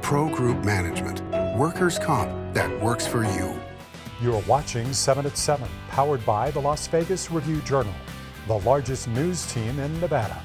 Pro Group Management. Workers' comp that works for you. You're watching 7 at 7, powered by the Las Vegas Review-Journal, the largest news team in Nevada.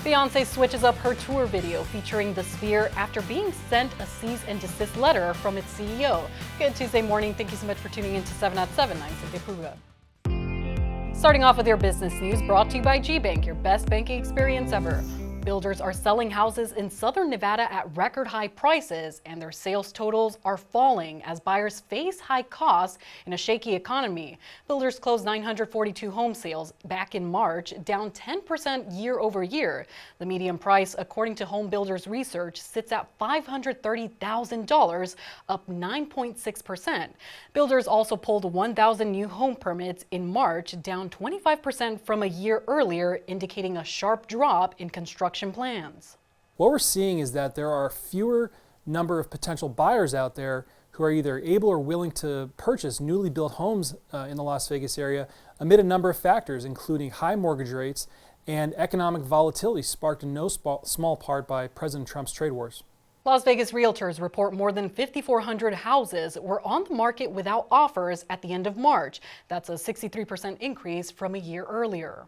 Beyonce switches up her tour video featuring the Sphere after being sent a cease-and-desist letter from its CEO. Good Tuesday morning. Thank you so much for tuning in to 7 at 7. I'm Cynthia Puga. Starting off with your business news, brought to you by G-Bank, your best banking experience ever. Builders are selling houses in southern Nevada at record high prices, and their sales totals are falling as buyers face high costs in a shaky economy. Builders closed 942 home sales back in March, down 10% year over year. The median price, according to Home Builders Research, sits at $530,000, up 9.6%. Builders also pulled 1,000 new home permits in March, down 25% from a year earlier, indicating a sharp drop in construction plans. What we're seeing is that there are fewer number of potential buyers out there who are either able or willing to purchase newly built homes in the Las Vegas area amid a number of factors, including high mortgage rates and economic volatility sparked in no small part by President Trump's trade wars. Las Vegas realtors report more than 5,400 houses were on the market without offers at the end of March. That's a 63% increase from a year earlier.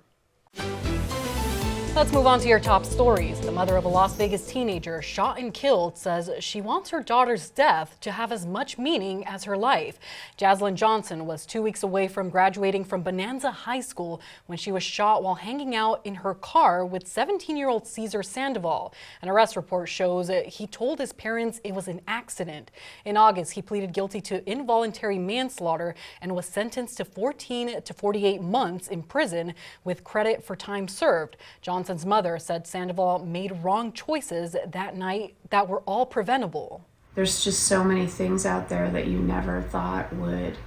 Let's move on to your top stories. The mother of a Las Vegas teenager shot and killed says she wants her daughter's death to have as much meaning as her life. Jaslyn Johnson was 2 weeks away from graduating from Bonanza High School when she was shot while hanging out in her car with 17-year-old Cesar Sandoval. An arrest report shows he told his parents it was an accident. In August, he pleaded guilty to involuntary manslaughter and was sentenced to 14 to 48 months in prison with credit for time served. Johnson's mother said Sandoval made wrong choices that night that were all preventable. There's just so many things out there that you never thought would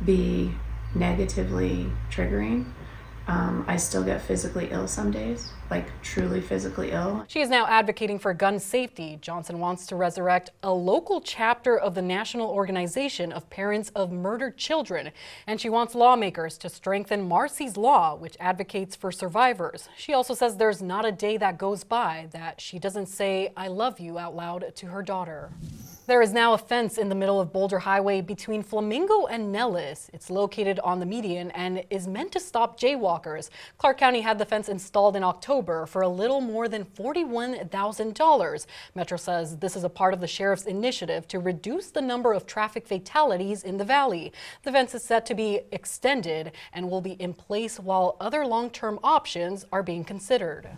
be negatively triggering. I still get physically ill some days, like truly physically ill. She is now advocating for gun safety. Johnson wants to resurrect a local chapter of the National Organization of Parents of Murdered Children, and she wants lawmakers to strengthen Marcy's Law, which advocates for survivors. She also says there's not a day that goes by that she doesn't say "I love you" out loud to her daughter. There is now a fence in the middle of Boulder Highway between Flamingo and Nellis. It's located on the median and is meant to stop jaywalkers. Clark County had the fence installed in October for a little more than $41,000. Metro says this is a part of the sheriff's initiative to reduce the number of traffic fatalities in the valley. The fence is set to be extended and will be in place while other long-term options are being considered.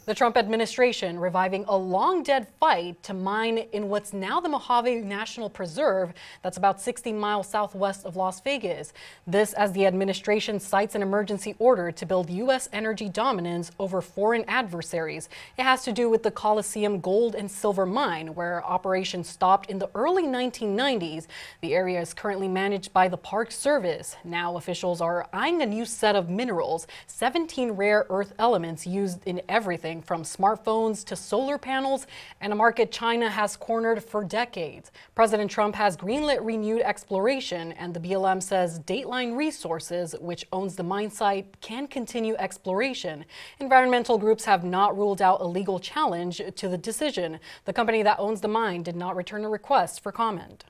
The Trump administration reviving a long-dead fight to mine in what's now the Mojave National Preserve that's about 60 miles southwest of Las Vegas. This as the administration cites an emergency order to build U.S. energy dominance over foreign adversaries. It has to do with the Coliseum gold and silver mine, where operations stopped in the early 1990s. The area is currently managed by the Park Service. Now officials are eyeing a new set of minerals, 17 rare earth elements used in everything from smartphones to solar panels, and a market China has cornered for decades. President Trump has greenlit renewed exploration, and the BLM says Dateline Resources, which owns the mine site, can continue exploration. Environmental groups have not ruled out a legal challenge to the decision. The company that owns the mine did not return a request for comment.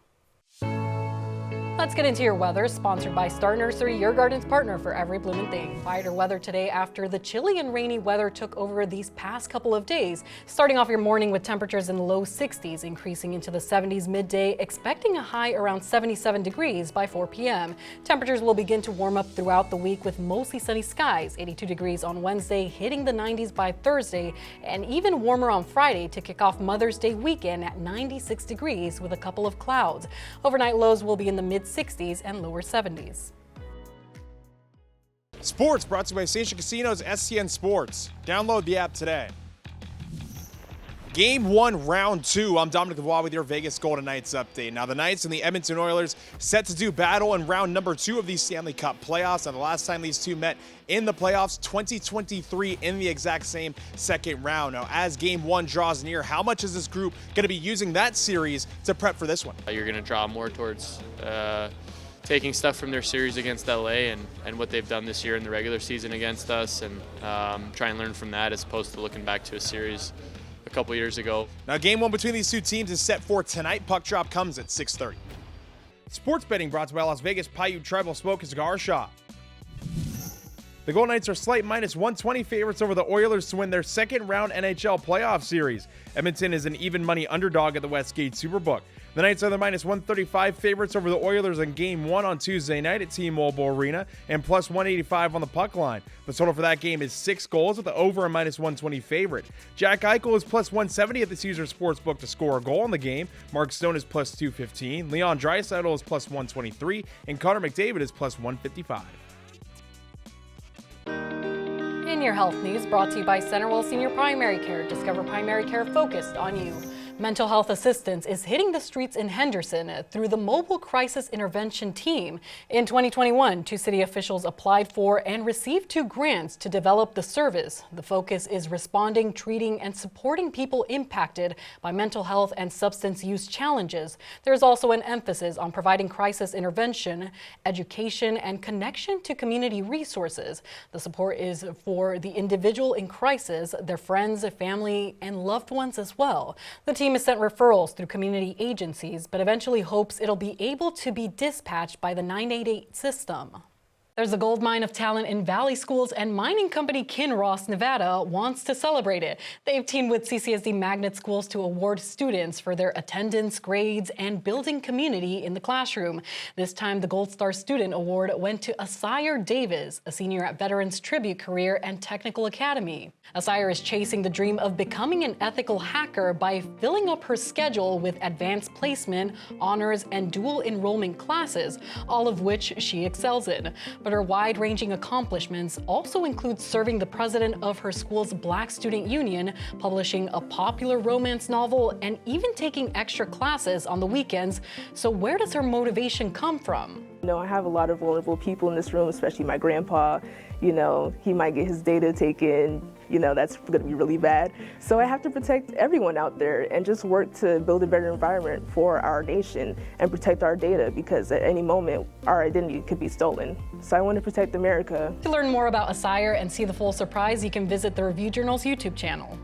Let's get into your weather, sponsored by Star Nursery, your garden's partner for every blooming thing. Quieter weather today after the chilly and rainy weather took over these past couple of days. Starting off your morning with temperatures in the low 60s, increasing into the 70s midday, expecting a high around 77 degrees by 4 p.m. Temperatures will begin to warm up throughout the week with mostly sunny skies, 82 degrees on Wednesday, hitting the 90s by Thursday, and even warmer on Friday to kick off Mother's Day weekend at 96 degrees with a couple of clouds. Overnight lows will be in the mid-60s and lower 70s. Sports brought to you by Station Casino's STN Sports. Download the app today. Game 1, round 2. I'm Dominic Lavoie with your Vegas Golden Knights update. Now the Knights and the Edmonton Oilers set to do battle in round number 2 of these Stanley Cup playoffs. Now the last time these two met in the playoffs, 2023, in the exact same second round. Now as game 1 draws near, how much is this group going to be using that series to prep for this one? You're going to draw more towards taking stuff from their series against LA and what they've done this year in the regular season against us, and try and learn from that as opposed to looking back to a series a couple years ago. Now, game one between these two teams is set for tonight. Puck drop comes at 6:30. Sports betting brought to you by Las Vegas Paiute Tribal Smoke and Cigar Shop. The Golden Knights are slight -120 favorites over the Oilers to win their second round NHL playoff series. Edmonton is an even money underdog at the Westgate Superbook. The Knights are the -135 favorites over the Oilers in Game 1 on Tuesday night at T-Mobile Arena and +185 on the puck line. The total for that game is 6 goals with the over and -120 favorite. Jack Eichel is +170 at the Caesars Sportsbook to score a goal in the game. Mark Stone is +215. Leon Draisaitl is +123 and Connor McDavid is +155. In your health news, brought to you by Centerwell Senior Primary Care. Discover primary care focused on you. Mental health assistance is hitting the streets in Henderson through the Mobile Crisis Intervention Team. In 2021, 2 city officials applied for and received 2 grants to develop the service. The focus is responding, treating, and supporting people impacted by mental health and substance use challenges. There's also an emphasis on providing crisis intervention, education, and connection to community resources. The support is for the individual in crisis, their friends, family, and loved ones as well. The team has sent referrals through community agencies, but eventually hopes it'll be able to be dispatched by the 988 system. There's a gold mine of talent in Valley Schools, and mining company Kinross Nevada wants to celebrate it. They've teamed with CCSD magnet schools to award students for their attendance, grades, and building community in the classroom. This time, the Gold Star Student Award went to Asire Davis, a senior at Veterans Tribute Career and Technical Academy. Asire is chasing the dream of becoming an ethical hacker by filling up her schedule with advanced placement, honors, and dual enrollment classes, all of which she excels in. But her wide-ranging accomplishments also include serving the president of her school's Black Student Union, publishing a popular romance novel, and even taking extra classes on the weekends. So where does her motivation come from? You know, I have a lot of vulnerable people in this room, especially my grandpa. You know, he might get his data taken. You know, that's going to be really bad. So I have to protect everyone out there and just work to build a better environment for our nation and protect our data, because at any moment our identity could be stolen. So I want to protect America. To learn more about Asire and see the full surprise, you can visit the Review Journal's YouTube channel.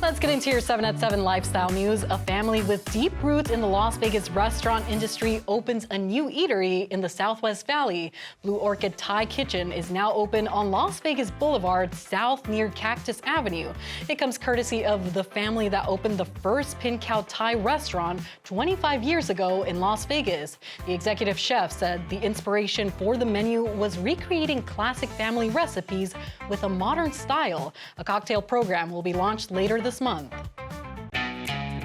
Let's get into your 7 at 7 lifestyle news. A family with deep roots in the Las Vegas restaurant industry opens a new eatery in the Southwest Valley. Blue Orchid Thai Kitchen is now open on Las Vegas Boulevard South near Cactus Avenue. It comes courtesy of the family that opened the first Pin Cow Thai restaurant 25 years ago in Las Vegas. The executive chef said the inspiration for the menu was recreating classic family recipes with a modern style. A cocktail program will be launched later this month.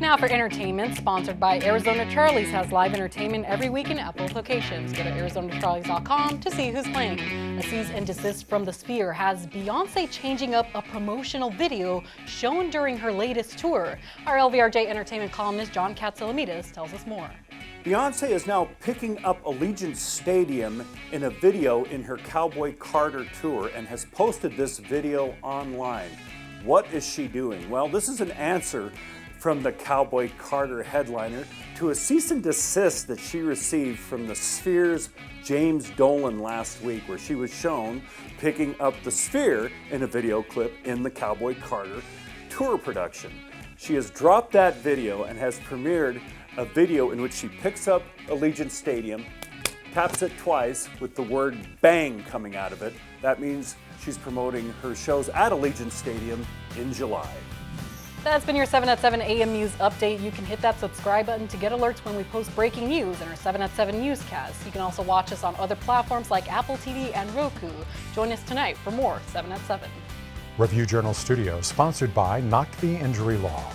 Now for entertainment, sponsored by Arizona Charlie's has live entertainment every week in Apple locations. Go to ArizonaCharlies.com to see who's playing. A cease and desist from the Sphere has Beyonce changing up a promotional video shown during her latest tour. Our LVRJ entertainment columnist John Katsilomides tells us more. Beyonce is now picking up Allegiant Stadium in a video in her Cowboy Carter tour and has posted this video online. What is she doing? Well, this is an answer from the Cowboy Carter headliner to a cease and desist that she received from the Sphere's James Dolan last week, where she was shown picking up the Sphere in a video clip in the Cowboy Carter tour production. She has dropped that video and has premiered a video in which she picks up Allegiant Stadium, taps it twice with the word bang coming out of it. That means she's promoting her shows at Allegiant Stadium in July. That's been your 7 at 7 AM News update. You can hit that subscribe button to get alerts when we post breaking news in our 7 at 7 newscast. You can also watch us on other platforms like Apple TV and Roku. Join us tonight for more 7 at 7. Review Journal Studio, sponsored by Knock the Injury Law.